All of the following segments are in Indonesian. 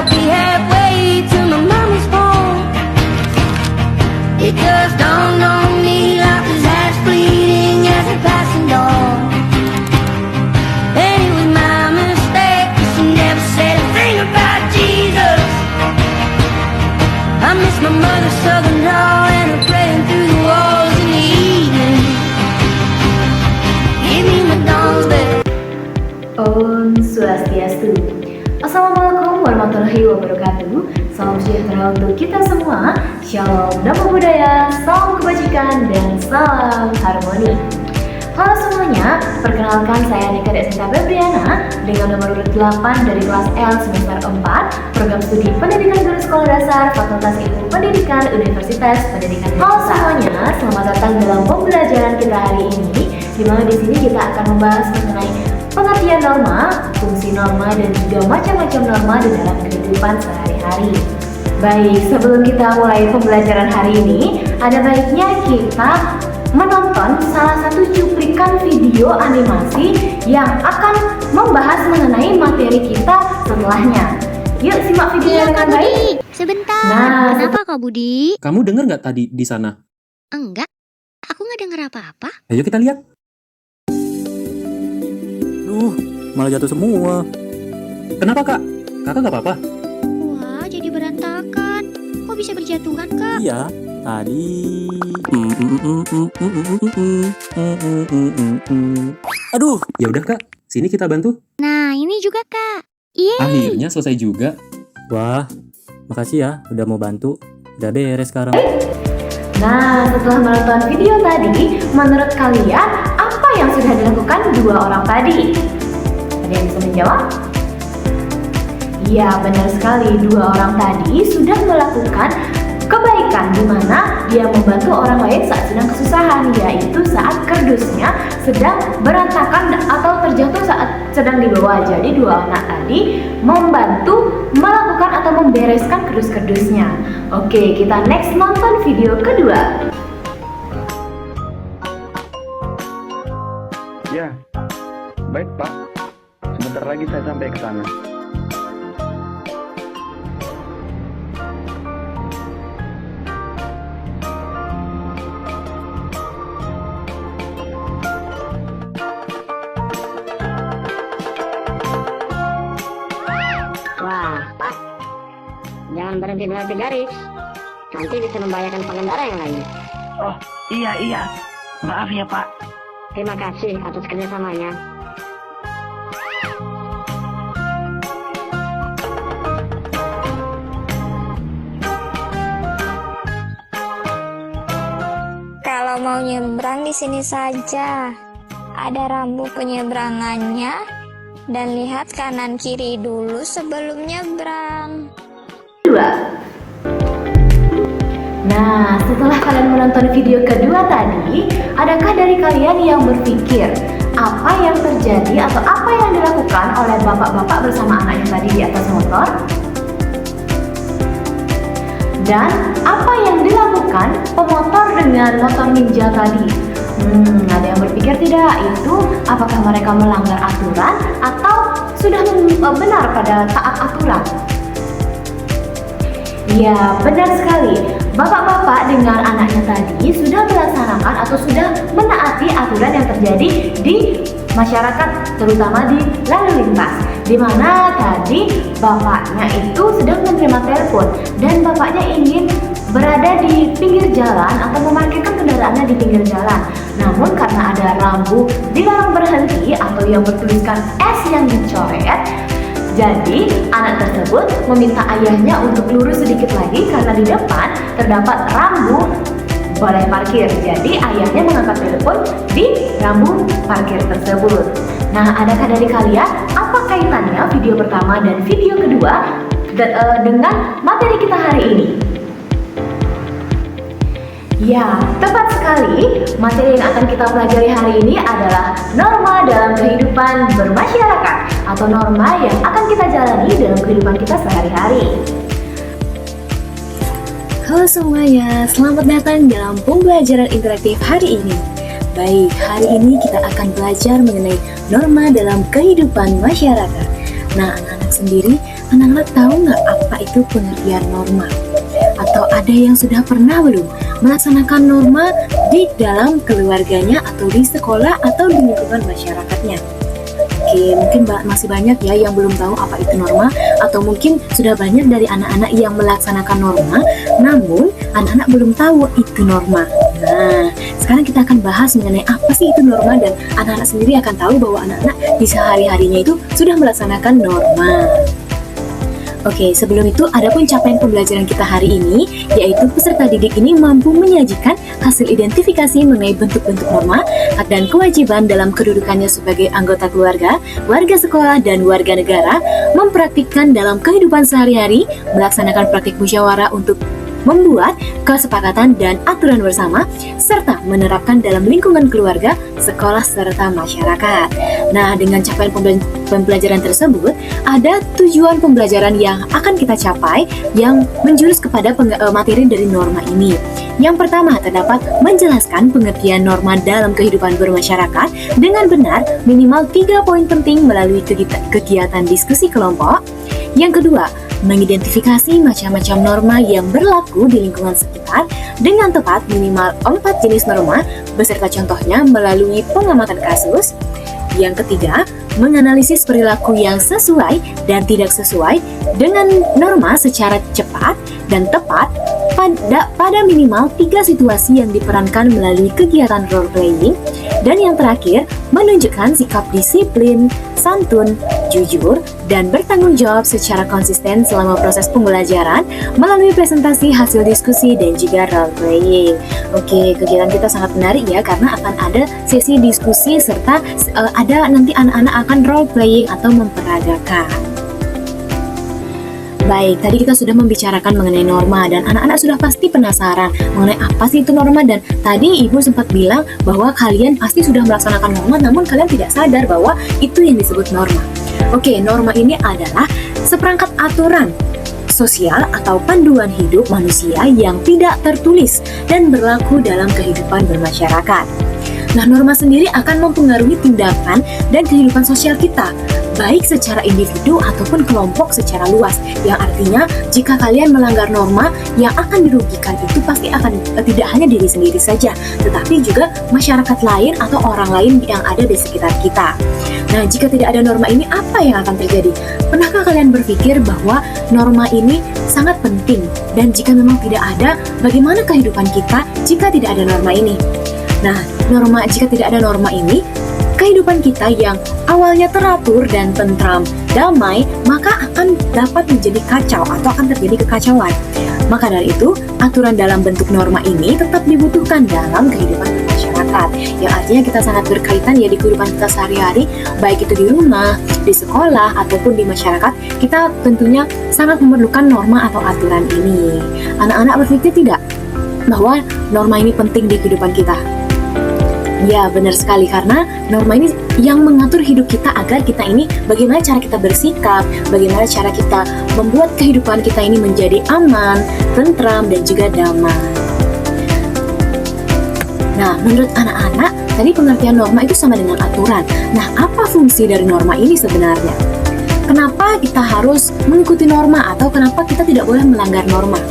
I'll be halfway to my mama's home. It just dawned on me life is as fleeting as a passing dawn. And it was my mistake, 'cause she never said a thing about Jesus. I miss my mother's southern drawl and her praying through the walls in the evening. Give me my dawn's bed. Om Swastiastu. Assalamualaikum warahmatullahi wabarakatuh. Salam sejahtera untuk kita semua. Shalom, namo buddhaya, salam kebajikan, dan salam harmoni. Halo semuanya, perkenalkan saya Nika Desita Febriana dengan nomor urut 8 dari kelas L semester 4 program studi Pendidikan Guru Sekolah Dasar Fakultas Ilmu Pendidikan Universitas Pendidikan Indonesia. Halo semuanya, selamat datang dalam pembelajaran kita hari ini, di mana di sini kita akan membahas mengenai pengertian norma, fungsi norma, dan juga macam-macam norma di dalam kehidupan sehari-hari. Baik, sebelum kita mulai pembelajaran hari ini, ada baiknya kita menonton salah satu cuplikan video animasi yang akan membahas mengenai materi kita setelahnya. Yuk simak videonya dengan baik. Sebentar. Nah, Kenapa Kak Budi? Kamu dengar nggak tadi di sana? Enggak. Aku nggak dengar apa-apa. Ayo kita lihat. Malah jatuh semua. Kenapa kak? Kakak nggak apa-apa? Wah, jadi berantakan. Kok bisa berjatuhan, Kak? Iya, tadi. Aduh, Ya udah kak, sini kita bantu. Nah, ini juga, Kak. Yeay. Akhirnya selesai juga. wah, makasih ya udah mau bantu. Udah beres sekarang. Nah, setelah menonton video tadi, menurut kalian apa yang sudah dilakukan dua orang tadi? Ada yang bisa menjawab? Ya, benar sekali. Dua orang tadi sudah melakukan kebaikan di mana dia membantu orang lain saat sedang kesusahan, yaitu saat kardusnya sedang berantakan atau terjatuh saat sedang dibawa. Jadi dua anak tadi membantu melakukan atau membereskan kardus-kardusnya. Oke, kita next nonton video kedua. Ya, baik Pak. Sebentar lagi saya sampai ke sana. Wah, Pak, jangan berhenti di garis. Nanti bisa membahayakan pengendara yang lain. Oh, iya. Maaf ya Pak. Terima kasih atas kerjasamanya. Kalau mau nyebrang di sini saja. Ada rambu penyeberangannya dan lihat kanan kiri dulu sebelum nyebrang. Kedua. Nah, setelah kalian menonton video kedua tadi, adakah dari kalian yang berpikir apa yang terjadi atau apa yang dilakukan oleh bapak-bapak bersama anaknya tadi di atas motor? Dan apa yang dilakukan pemotor dengan motor ninja tadi? Ada yang berpikir tidak? Itu apakah mereka melanggar aturan atau sudah benar pada taat aturan? Ya, benar sekali. Bapak-bapak dengan anaknya tadi sudah melaksanakan atau sudah menaati aturan yang terjadi di masyarakat, terutama di lalu lintas, di mana tadi bapaknya itu sedang menerima telepon dan bapaknya ingin berada di pinggir jalan atau memarkirkan kendaraannya di pinggir jalan. Namun karena ada rambu dilarang berhenti atau yang bertuliskan S yang dicoret, jadi anak tersebut meminta ayahnya untuk lurus sedikit lagi karena di depan terdapat rambu boleh parkir. Jadi ayahnya mengangkat telepon di rambu parkir tersebut. Nah, adakah dari kalian apa kaitannya video pertama dan video kedua dengan materi kita hari ini? Ya, tepat sekali. Materi yang akan kita pelajari hari ini adalah norma dalam kehidupan bermasyarakat atau norma yang akan kita jalani dalam kehidupan kita sehari-hari. Halo semuanya, selamat datang dalam pembelajaran interaktif hari ini. Baik, hari ini kita akan belajar mengenai norma dalam kehidupan masyarakat. Nah, anak-anak sendiri, anak-anak tahu nggak apa itu pengertian norma? Atau ada yang sudah pernah belum melaksanakan norma di dalam keluarganya atau di sekolah atau di lingkungan masyarakatnya? Oke, mungkin masih banyak ya yang belum tahu apa itu norma, atau mungkin sudah banyak dari anak-anak yang melaksanakan norma, namun anak-anak belum tahu itu norma. Nah, sekarang kita akan bahas mengenai apa sih itu norma, dan anak-anak sendiri akan tahu bahwa anak-anak di sehari-harinya itu sudah melaksanakan norma. Oke, sebelum itu adapun capaian pembelajaran kita hari ini, yaitu peserta didik ini mampu menyajikan hasil identifikasi mengenai bentuk-bentuk norma, hak dan kewajiban dalam kedudukannya sebagai anggota keluarga, warga sekolah, dan warga negara, mempraktikkan dalam kehidupan sehari-hari, melaksanakan praktik musyawarah untuk membuat kesepakatan dan aturan bersama, serta menerapkan dalam lingkungan keluarga, sekolah, serta masyarakat. Nah, dengan capaian pembelajaran tersebut, ada tujuan pembelajaran yang akan kita capai yang menjurus kepada materi dari norma ini. Yang pertama, terdapat menjelaskan pengertian norma dalam kehidupan bermasyarakat dengan benar minimal 3 poin penting melalui kegiatan diskusi kelompok. Yang kedua, mengidentifikasi macam-macam norma yang berlaku di lingkungan sekitar dengan tepat minimal 4 jenis norma beserta contohnya melalui pengamatan kasus. Yang ketiga, menganalisis perilaku yang sesuai dan tidak sesuai dengan norma secara cepat dan tepat pada minimal 3 situasi yang diperankan melalui kegiatan role playing. Dan yang terakhir, menunjukkan sikap disiplin, santun, jujur, dan bertanggung jawab secara konsisten selama proses pembelajaran melalui presentasi hasil diskusi dan juga role playing. Oke, kegiatan kita sangat menarik ya, karena akan ada sesi diskusi serta ada nanti anak-anak akan role playing atau memperagakan. Baik, tadi kita sudah membicarakan mengenai norma dan anak-anak sudah pasti penasaran mengenai apa sih itu norma, dan tadi Ibu sempat bilang bahwa kalian pasti sudah melaksanakan norma namun kalian tidak sadar bahwa itu yang disebut norma. Oke, norma ini adalah seperangkat aturan sosial atau panduan hidup manusia yang tidak tertulis dan berlaku dalam kehidupan bermasyarakat. Nah, norma sendiri akan mempengaruhi tindakan dan kehidupan sosial kita, baik secara individu ataupun kelompok secara luas. Yang artinya, jika kalian melanggar norma, yang akan dirugikan itu pasti akan tidak hanya diri sendiri saja, tetapi juga masyarakat lain atau orang lain yang ada di sekitar kita. Nah, jika tidak ada norma ini, apa yang akan terjadi? Pernahkah kalian berpikir bahwa norma ini sangat penting? Dan jika memang tidak ada, bagaimana kehidupan kita jika tidak ada norma ini? Nah, jika tidak ada norma ini, kehidupan kita yang awalnya teratur dan tentram, damai, maka akan dapat menjadi kacau atau akan terjadi kekacauan. Maka dari itu, aturan dalam bentuk norma ini tetap dibutuhkan dalam kehidupan masyarakat. Yang artinya kita sangat berkaitan ya di kehidupan kita sehari-hari, baik itu di rumah, di sekolah, ataupun di masyarakat, kita tentunya sangat memerlukan norma atau aturan ini. Anak-anak berpikir tidak bahwa norma ini penting di kehidupan kita? Ya, benar sekali, karena norma ini yang mengatur hidup kita agar kita ini bagaimana cara kita bersikap, bagaimana cara kita membuat kehidupan kita ini menjadi aman, tentram, dan juga damai. Nah, menurut anak-anak, tadi pengertian norma itu sama dengan aturan. Nah, apa fungsi dari norma ini sebenarnya? Kenapa kita harus mengikuti norma atau kenapa kita tidak boleh melanggar norma?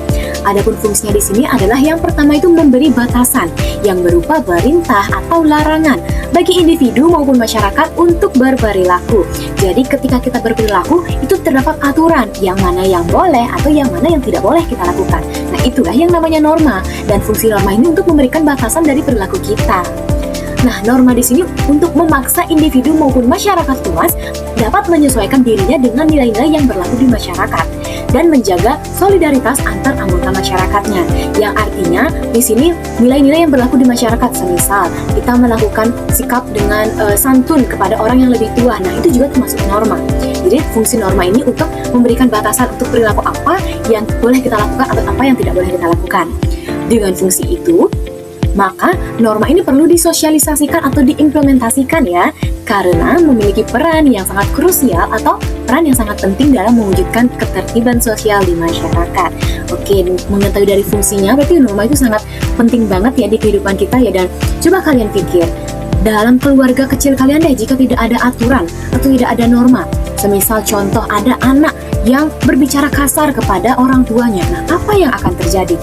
Adapun fungsinya di sini adalah yang pertama itu memberi batasan yang berupa perintah atau larangan bagi individu maupun masyarakat untuk berperilaku. Jadi ketika kita berperilaku itu terdapat aturan yang mana yang boleh atau yang mana yang tidak boleh kita lakukan. Nah, itulah yang namanya norma, dan fungsi norma ini untuk memberikan batasan dari perilaku kita. Nah, norma di sini untuk memaksa individu maupun masyarakat luas dapat menyesuaikan dirinya dengan nilai-nilai yang berlaku di masyarakat dan menjaga solidaritas antar anggota masyarakatnya. Yang artinya di sini nilai-nilai yang berlaku di masyarakat, semisal kita melakukan sikap dengan santun kepada orang yang lebih tua. Nah, itu juga termasuk norma. Jadi fungsi norma ini untuk memberikan batasan untuk perilaku apa yang boleh kita lakukan atau apa yang tidak boleh kita lakukan. Dengan fungsi itu, maka norma ini perlu disosialisasikan atau diimplementasikan ya, karena memiliki peran yang sangat krusial atau peran yang sangat penting dalam mewujudkan ketertiban sosial di masyarakat. Oke, mengetahui dari fungsinya berarti norma itu sangat penting banget ya di kehidupan kita ya. Dan coba kalian pikir, dalam keluarga kecil kalian deh, jika tidak ada aturan atau tidak ada norma, Semisal contoh ada anak yang berbicara kasar kepada orang tuanya. Nah, apa yang akan terjadi?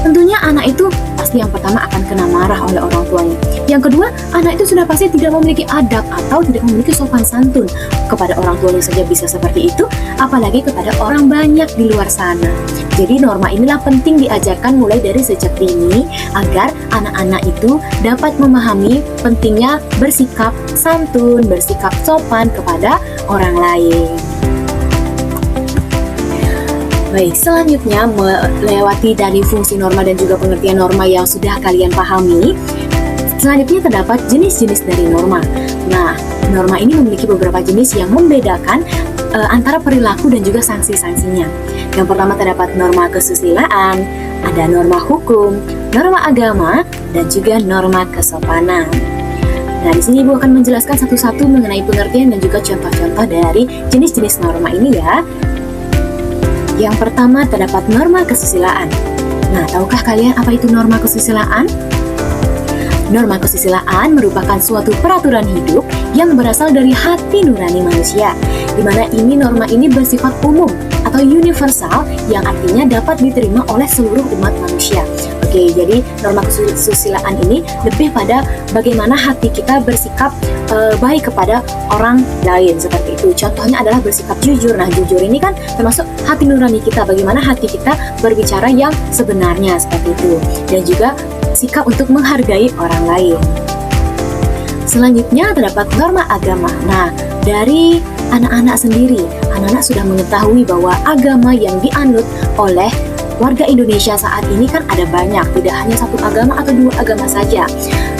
Tentunya anak itu pasti yang pertama akan kena marah oleh orang tuanya. Yang kedua, anak itu sudah pasti tidak memiliki adab atau tidak memiliki sopan santun. Kepada orang tuanya saja bisa seperti itu, apalagi kepada orang banyak di luar sana. Jadi norma inilah penting diajarkan mulai dari sejak dini agar anak-anak itu dapat memahami pentingnya bersikap santun, bersikap sopan kepada orang lain. Baik, selanjutnya melewati dari fungsi norma dan juga pengertian norma yang sudah kalian pahami. Selanjutnya terdapat jenis-jenis dari norma. Nah, norma ini memiliki beberapa jenis yang membedakan antara perilaku dan juga sanksi-sanksinya. Yang pertama terdapat norma kesusilaan, ada norma hukum, norma agama, dan juga norma kesopanan. Nah, di sini Ibu akan menjelaskan satu-satu mengenai pengertian dan juga contoh-contoh dari jenis-jenis norma ini ya. Yang pertama terdapat norma kesusilaan. Nah, tahukah kalian apa itu norma kesusilaan? Norma kesusilaan merupakan suatu peraturan hidup yang berasal dari hati nurani manusia, di mana norma ini bersifat umum atau universal yang artinya dapat diterima oleh seluruh umat manusia. Oke, jadi norma kesusilaan ini lebih pada bagaimana hati kita bersikap baik kepada orang lain seperti itu. Contohnya adalah bersikap jujur. Nah, jujur ini kan termasuk hati nurani kita, bagaimana hati kita berbicara yang sebenarnya seperti itu. Dan juga sikap untuk menghargai orang lain. Selanjutnya terdapat norma agama. Nah, dari anak-anak sendiri, anak-anak sudah mengetahui bahwa agama yang dianut oleh warga Indonesia saat ini kan ada banyak, tidak hanya satu agama atau dua agama saja.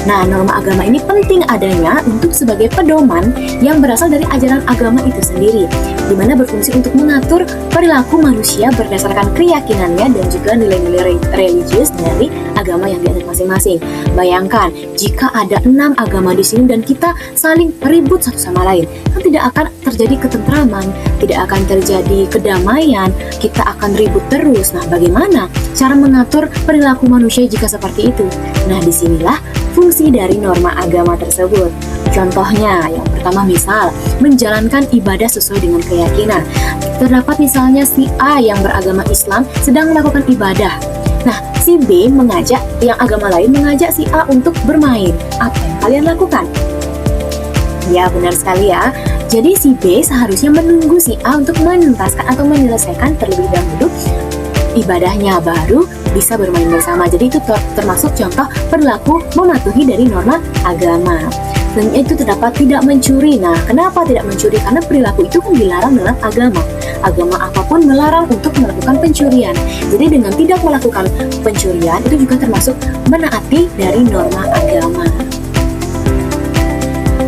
Nah, norma agama ini penting adanya untuk sebagai pedoman yang berasal dari ajaran agama itu sendiri, di mana berfungsi untuk mengatur perilaku manusia berdasarkan keyakinannya dan juga nilai-nilai religius dari agama yang dianut masing-masing. Bayangkan, jika ada 6 agama di sini dan kita saling ribut satu sama lain, kan tidak akan terjadi ketentraman, tidak akan terjadi kedamaian, kita akan ribut terus. Nah, bagaimana cara mengatur perilaku manusia jika seperti itu? Nah, disinilah fungsi dari norma agama tersebut. Contohnya, yang pertama misal, menjalankan ibadah sesuai dengan keyakinan. Terdapat misalnya si A yang beragama Islam sedang melakukan ibadah. Nah, si B mengajak, yang agama lain mengajak si A untuk bermain. Apa yang kalian lakukan? Ya, benar sekali ya. Jadi si B seharusnya menunggu si A untuk menuntaskan atau menyelesaikan terlebih dahulu ibadahnya, baru bisa bermain bersama. Jadi itu termasuk contoh perilaku mematuhi dari norma agama. Dan itu terdapat tidak mencuri. Nah, kenapa tidak mencuri? Karena perilaku itu kan dilarang dalam agama. Agama apapun melarang untuk melakukan pencurian. Jadi dengan tidak melakukan pencurian itu juga termasuk menaati dari norma agama.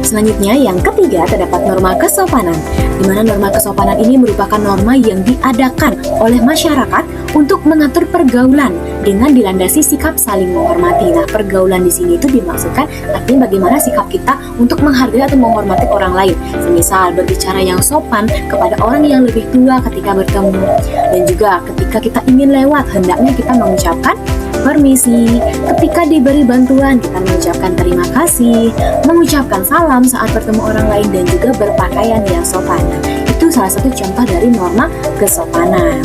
Selanjutnya, yang ketiga terdapat norma kesopanan, di mana norma kesopanan ini merupakan norma yang diadakan oleh masyarakat untuk mengatur pergaulan dengan dilandasi sikap saling menghormati. Nah, pergaulan di sini itu dimaksudkan artinya bagaimana sikap kita untuk menghargai atau menghormati orang lain. Semisal berbicara yang sopan kepada orang yang lebih tua ketika bertemu, dan juga ketika kita ingin lewat hendaknya kita mengucapkan permisi. Ketika diberi bantuan, kita mengucapkan terima kasih, mengucapkan salam saat bertemu orang lain, dan juga berpakaian yang sopan. Itu salah satu contoh dari norma kesopanan.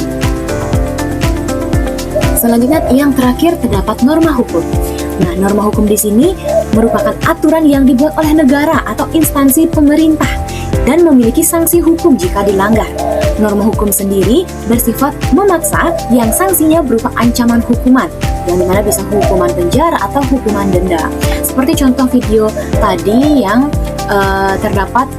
Selanjutnya, yang terakhir terdapat norma hukum. Nah, norma hukum di sini merupakan aturan yang dibuat oleh negara atau instansi pemerintah dan memiliki sanksi hukum jika dilanggar. Norma hukum sendiri bersifat memaksa yang sanksinya berupa ancaman hukuman, yang dimana bisa hukuman penjara atau hukuman denda. Seperti contoh video tadi yang terdapat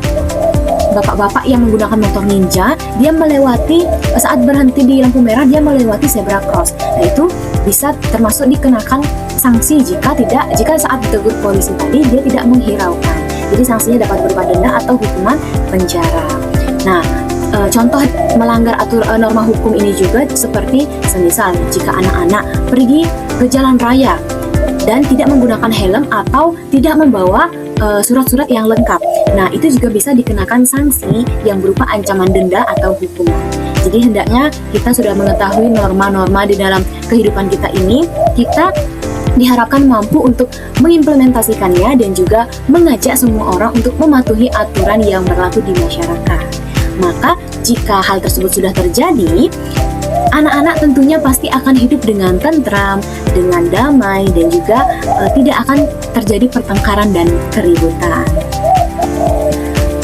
bapak-bapak yang menggunakan motor ninja, dia melewati saat berhenti di lampu merah, dia melewati zebra cross. Nah, itu bisa termasuk dikenakan sanksi jika saat ditegur polisi tadi dia tidak menghiraukan. Jadi sanksinya dapat berupa denda atau hukuman penjara. Nah, contoh melanggar norma hukum ini juga seperti semisal jika anak-anak pergi ke jalan raya dan tidak menggunakan helm atau tidak membawa surat-surat yang lengkap. Nah, itu juga bisa dikenakan sanksi yang berupa ancaman denda atau hukuman. Jadi hendaknya kita sudah mengetahui norma-norma di dalam kehidupan kita ini, kita diharapkan mampu untuk mengimplementasikannya dan juga mengajak semua orang untuk mematuhi aturan yang berlaku di masyarakat. Maka jika hal tersebut sudah terjadi, anak-anak tentunya pasti akan hidup dengan tentram, dengan damai, dan juga tidak akan terjadi pertengkaran dan keributan.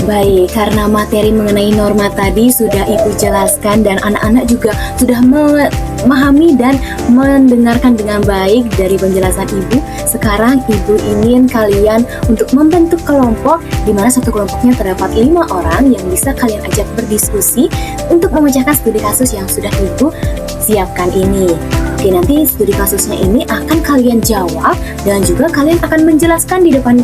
Baik, karena materi mengenai norma tadi sudah Ibu jelaskan dan anak-anak juga sudah memahami dan mendengarkan dengan baik dari penjelasan Ibu. Sekarang Ibu ingin kalian untuk membentuk kelompok di mana satu kelompoknya terdapat 5 orang yang bisa kalian ajak berdiskusi untuk memecahkan studi kasus yang sudah Ibu siapkan ini. Oke, nanti studi kasusnya ini akan kalian jawab dan juga kalian akan menjelaskan di depan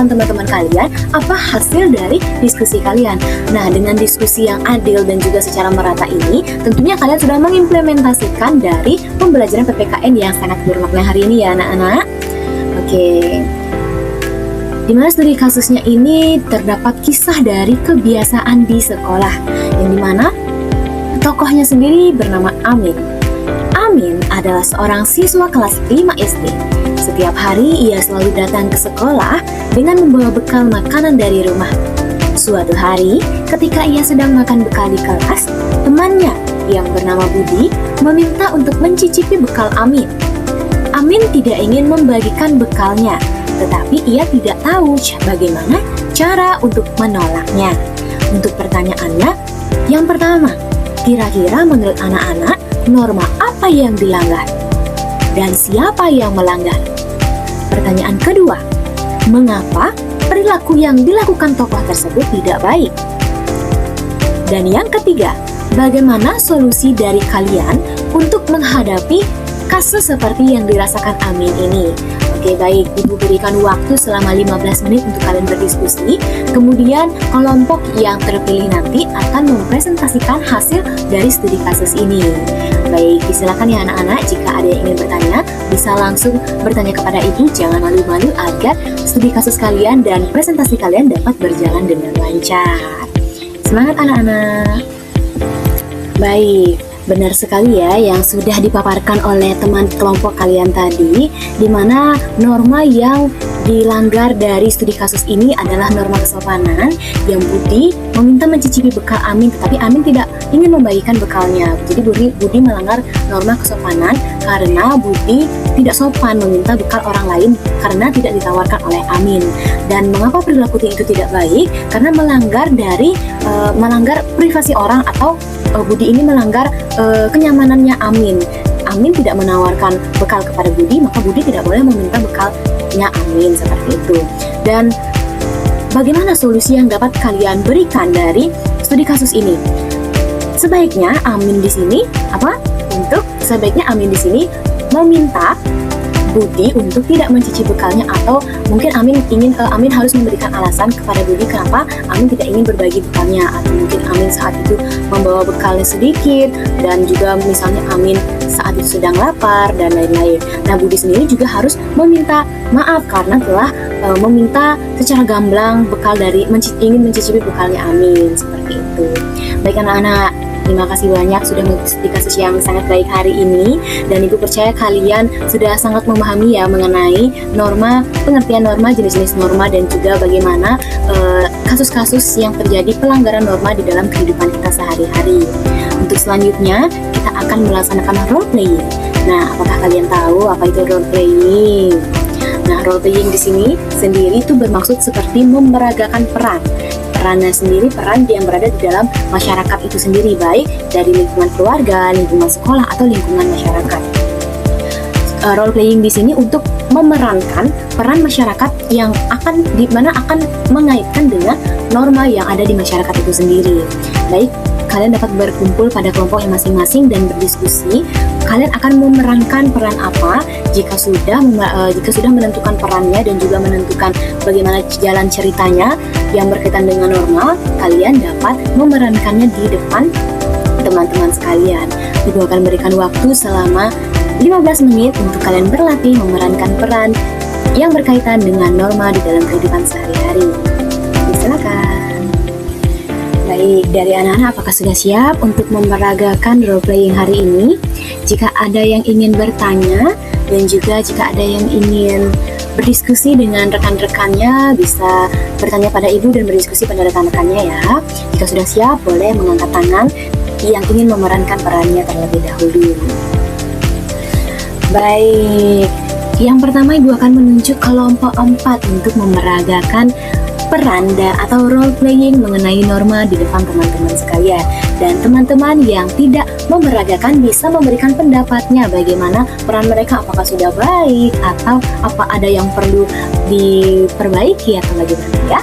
teman-teman kalian apa hasil dari diskusi kalian. Nah, dengan diskusi yang adil dan juga secara merata ini, tentunya kalian sudah mengimplementasikan dari pembelajaran PPKN yang sangat bermakna hari ini ya anak-anak. Oke. Di mana studi kasusnya ini terdapat kisah dari kebiasaan di sekolah, yang dimana tokohnya sendiri bernama Amin. Amin adalah seorang siswa kelas 5 SD. Setiap hari ia selalu datang ke sekolah dengan membawa bekal makanan dari rumah. Suatu hari, ketika ia sedang makan bekal di kelas, temannya yang bernama Budi meminta untuk mencicipi bekal Amin. Amin tidak ingin membagikan bekalnya, tetapi ia tidak tahu bagaimana cara untuk menolaknya. Untuk pertanyaannya, yang pertama, kira-kira menurut anak-anak, norma apa yang dilanggar? Dan siapa yang melanggar? Pertanyaan kedua, mengapa perilaku yang dilakukan tokoh tersebut tidak baik? Dan yang ketiga, bagaimana solusi dari kalian untuk menghadapi kasus seperti yang dirasakan Amin ini? Oke, baik, Ibu berikan waktu selama 15 menit untuk kalian berdiskusi. Kemudian kelompok yang terpilih nanti akan mempresentasikan hasil dari studi kasus ini. Baik, silakan ya anak-anak, jika ada yang ingin bertanya, bisa langsung bertanya kepada Ibu, jangan malu-malu agar studi kasus kalian dan presentasi kalian dapat berjalan dengan lancar. Semangat anak-anak. Baik, benar sekali ya yang sudah dipaparkan oleh teman kelompok kalian tadi, di mana norma yang dilanggar dari studi kasus ini adalah norma kesopanan yang Budi meminta mencicipi bekal Amin, tetapi Amin tidak ingin membagikan bekalnya. Jadi Budi melanggar norma kesopanan karena Budi tidak sopan meminta bekal orang lain karena tidak ditawarkan oleh Amin. Dan mengapa perilaku itu tidak baik? Karena melanggar privasi orang, atau Budi ini melanggar kenyamanannya Amin. Amin tidak menawarkan bekal kepada Budi, maka Budi tidak boleh meminta bekalnya Amin, seperti itu. Dan bagaimana solusi yang dapat kalian berikan dari studi kasus ini? Sebaiknya Amin di sini sebaiknya Amin di sini meminta Budi untuk tidak mencicipi bekalnya, atau mungkin Amin harus memberikan alasan kepada Budi kenapa Amin tidak ingin berbagi bekalnya, atau mungkin Amin saat itu membawa bekalnya sedikit dan juga misalnya Amin saat itu sedang lapar dan lain-lain. Nah, Budi sendiri juga harus meminta maaf karena telah meminta secara gamblang bekal ingin mencicipi bekalnya Amin, seperti itu. Baik anak-anak, terima kasih banyak sudah mengikuti kasus yang sangat baik hari ini, dan Ibu percaya kalian sudah sangat memahami ya mengenai pengertian norma, jenis-jenis norma, dan juga bagaimana kasus-kasus yang terjadi pelanggaran norma di dalam kehidupan kita sehari-hari. Untuk selanjutnya kita akan melaksanakan role playing. Nah, apakah kalian tahu apa itu role playing? Nah, role playing di sini sendiri itu bermaksud seperti memeragakan peran. Perannya sendiri peran yang berada di dalam masyarakat itu sendiri, baik dari lingkungan keluarga, lingkungan sekolah, atau lingkungan masyarakat. Role playing di sini untuk memerankan peran masyarakat yang akan mengaitkan dengan norma yang ada di masyarakat itu sendiri. Baik, kalian dapat berkumpul pada kelompok yang masing-masing dan berdiskusi. Kalian akan memerankan peran apa? Jika sudah menentukan perannya dan juga menentukan bagaimana jalan ceritanya yang berkaitan dengan norma, kalian dapat memerankannya di depan teman-teman sekalian. Ibu akan berikan waktu selama 15 menit untuk kalian berlatih memerankan peran yang berkaitan dengan norma di dalam kehidupan sehari-hari. Silakan. Baik, dari anak-anak apakah sudah siap untuk memeragakan role playing hari ini? Jika ada yang ingin bertanya dan juga jika ada yang ingin berdiskusi dengan rekan-rekannya, bisa bertanya pada ibu dan berdiskusi pada rekan-rekannya ya. Jika sudah siap, boleh mengangkat tangan yang ingin memerankan perannya terlebih dahulu. Baik, yang pertama ibu akan menunjuk kelompok 4 untuk memeragakan peran atau role playing mengenai norma di depan teman-teman sekalian. Dan teman-teman yang tidak memeragakan bisa memberikan pendapatnya bagaimana peran mereka, apakah sudah baik atau apa ada yang perlu diperbaiki atau bagaimana ya.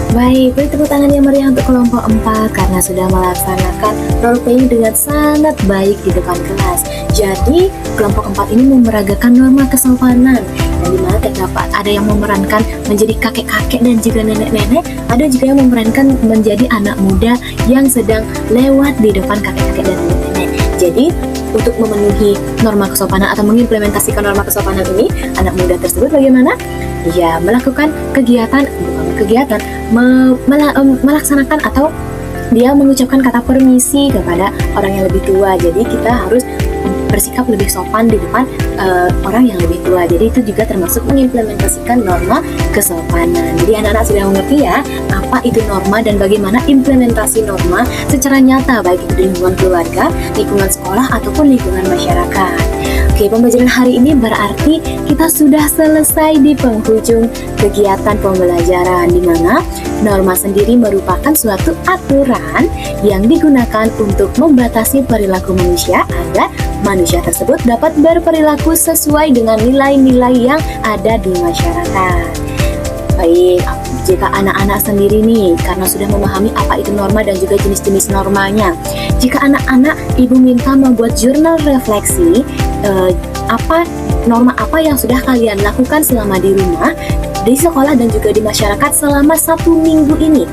Baik, beri tepuk tangan yang meriah untuk kelompok 4 karena sudah melaksanakan role playing dengan sangat baik di depan kelas. Jadi, kelompok 4 ini memeragakan norma kesopanan, dan dimana terdapat ada yang memerankan menjadi kakek-kakek dan juga nenek-nenek, ada juga yang memerankan menjadi anak muda yang sedang lewat di depan kakek-kakek dan nenek-nenek. Jadi, untuk memenuhi norma kesopanan atau mengimplementasikan norma kesopanan ini, anak muda tersebut bagaimana? Ya, melakukan melaksanakan atau dia mengucapkan kata permisi kepada orang yang lebih tua. Jadi kita harus bersikap lebih sopan di depan orang yang lebih tua. Jadi itu juga termasuk mengimplementasikan norma kesopanan. Jadi anak-anak sudah mengerti ya apa itu norma dan bagaimana implementasi norma secara nyata, baik itu di lingkungan keluarga, lingkungan sekolah ataupun lingkungan masyarakat. Oke, pembelajaran hari ini berarti kita sudah selesai di penghujung kegiatan pembelajaran, di mana norma sendiri merupakan suatu aturan yang digunakan untuk membatasi perilaku manusia agar manusia tersebut dapat berperilaku sesuai dengan nilai-nilai yang ada di masyarakat. Baik, jika anak-anak sendiri nih, karena sudah memahami apa itu norma dan juga jenis-jenis normanya, jika anak-anak ibu minta membuat jurnal refleksi, norma apa yang sudah kalian lakukan selama di rumah, di sekolah dan juga di masyarakat selama 1 minggu ini.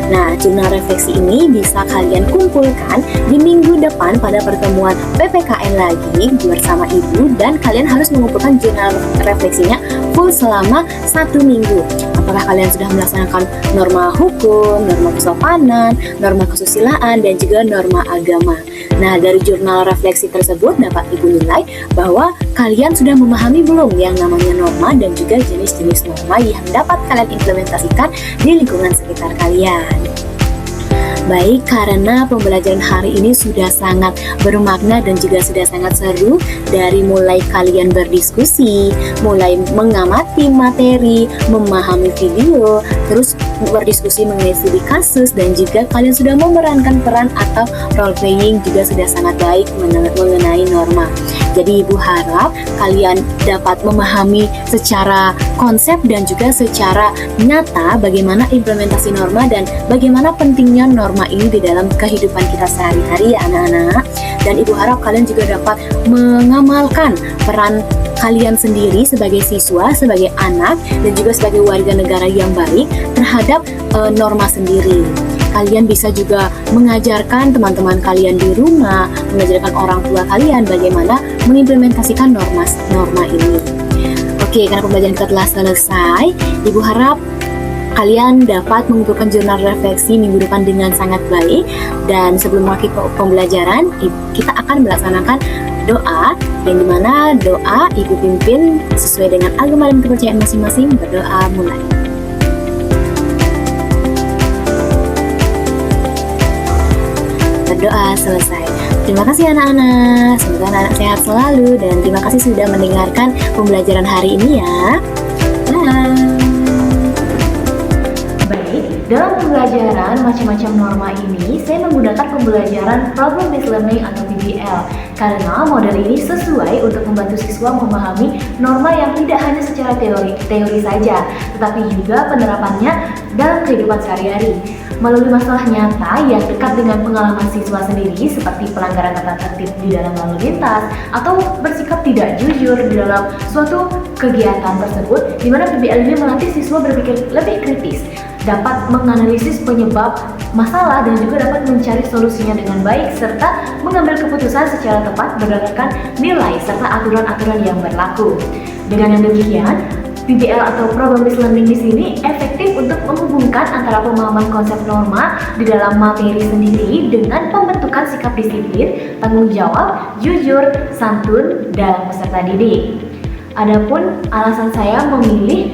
Nah, jurnal refleksi ini bisa kalian kumpulkan di minggu depan pada pertemuan PPKN lagi bersama ibu, dan kalian harus mengumpulkan jurnal refleksinya full selama 1 minggu. Apakah kalian sudah melaksanakan norma hukum, norma kesopanan, norma kesusilaan, dan juga norma agama. Nah, dari jurnal refleksi tersebut dapat ibu nilai bahwa kalian sudah memahami belum yang namanya norma dan juga jenis-jenis norma yang dapat kalian implementasikan di lingkungan sekitar kalian. Baik, karena pembelajaran hari ini sudah sangat bermakna dan juga sudah sangat seru, dari mulai kalian berdiskusi, mulai mengamati materi, memahami video, terus berdiskusi mengenai studi kasus, dan juga kalian sudah memerankan peran atau role playing juga sudah sangat baik mengenai norma. Jadi ibu harap kalian dapat memahami secara konsep dan juga secara nyata bagaimana implementasi norma dan bagaimana pentingnya norma ini di dalam kehidupan kita sehari-hari ya anak-anak. Dan ibu harap kalian juga dapat mengamalkan peran kalian sendiri sebagai siswa, sebagai anak, dan juga sebagai warga negara yang baik terhadap norma sendiri. Kalian bisa juga mengajarkan teman-teman kalian di rumah, mengajarkan orang tua kalian bagaimana mengimplementasikan norma ini. Oke, karena pembelajaran kita telah selesai, ibu harap kalian dapat mengumpulkan jurnal refleksi minggu depan dengan sangat baik. Dan sebelum mengakhiri pembelajaran, kita akan melaksanakan doa, yang dimana doa ibu pimpin sesuai dengan agama dan kepercayaan masing-masing. Berdoa mulai. Berdoa selesai. Terima kasih anak-anak, semoga anak-anak sehat selalu, dan terima kasih sudah mendengarkan pembelajaran hari ini ya. Bye. Baik, dalam pembelajaran macam-macam norma ini, saya menggunakan pembelajaran Problem Based Learning atau PBL, karena model ini sesuai untuk membantu siswa memahami norma yang tidak hanya secara teori saja, tetapi juga penerapannya dalam kehidupan sehari-hari melalui masalah nyata yang dekat dengan pengalaman siswa sendiri, seperti pelanggaran tata tertib di dalam lalu lintas atau bersikap tidak jujur di dalam suatu kegiatan tersebut, di mana PBL ini melatih siswa berpikir lebih kritis, dapat menganalisis penyebab masalah dan juga dapat mencari solusinya dengan baik, serta mengambil keputusan secara tepat berdasarkan nilai serta aturan-aturan yang berlaku. Dengan yang demikian, PBL atau Problem Based Learning di sini efektif untuk menghubungkan antara pemahaman konsep norma di dalam materi sendiri dengan pembentukan sikap disiplin, tanggung jawab, jujur, santun dalam peserta didik. Adapun alasan saya memilih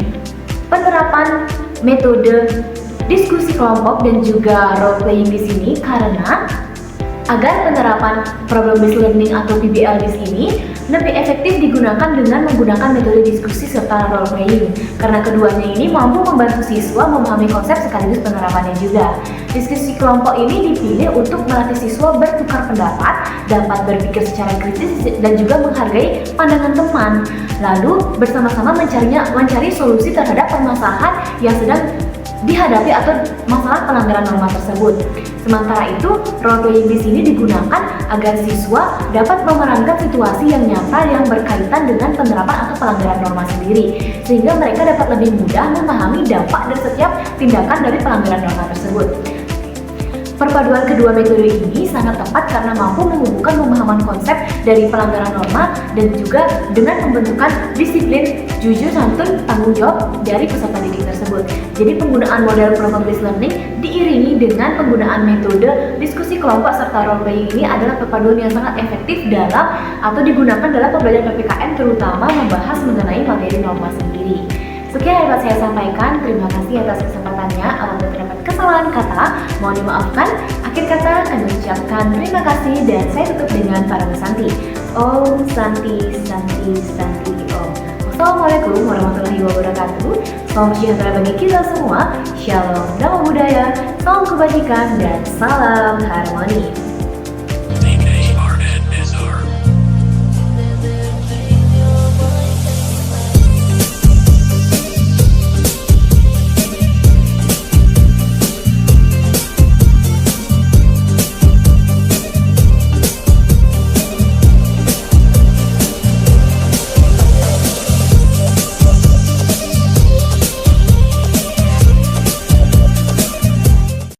penerapan metode diskusi kelompok dan juga role playing di sini karena agar penerapan problem based learning atau PBL di sini lebih efektif digunakan dengan menggunakan metode diskusi serta role playing karena keduanya ini mampu membantu siswa memahami konsep sekaligus penerapannya juga. Diskusi kelompok ini dipilih untuk melatih siswa bertukar pendapat, dapat berpikir secara kritis dan juga menghargai pandangan teman, lalu bersama-sama mencari solusi terhadap permasalahan yang sedang dihadapi atau masalah pelanggaran norma tersebut. Sementara itu, role playing di sini digunakan agar siswa dapat memerankan situasi yang nyata yang berkaitan dengan penerapan atau pelanggaran norma sendiri, sehingga mereka dapat lebih mudah memahami dampak dari setiap tindakan dari pelanggaran norma tersebut. Perpaduan kedua metode ini sangat tepat karena mampu menghubungkan pemahaman konsep dari pelanggaran norma dan juga dengan pembentukan disiplin jujur, santun, tanggung jawab dari peserta didik tersebut. Jadi penggunaan model problem based learning diiringi dengan penggunaan metode diskusi kelompok serta role playing ini adalah perpaduan yang sangat efektif dalam atau digunakan dalam pembelajaran PPKN, terutama membahas mengenai materi norma sendiri. Sekian yang dapat saya sampaikan, terima kasih atas kesempatannya. Apabila terdapat kesalahan kata, mohon dimaafkan. Akhir kata, kami ucapkan terima kasih dan saya tutup dengan para Santi. Om Santi Santi Santi Om. Wassalamualaikum warahmatullahi wabarakatuh. Salam sejahtera bagi kita semua. Shalom, namo buddhaya, salam kebajikan dan salam harmoni.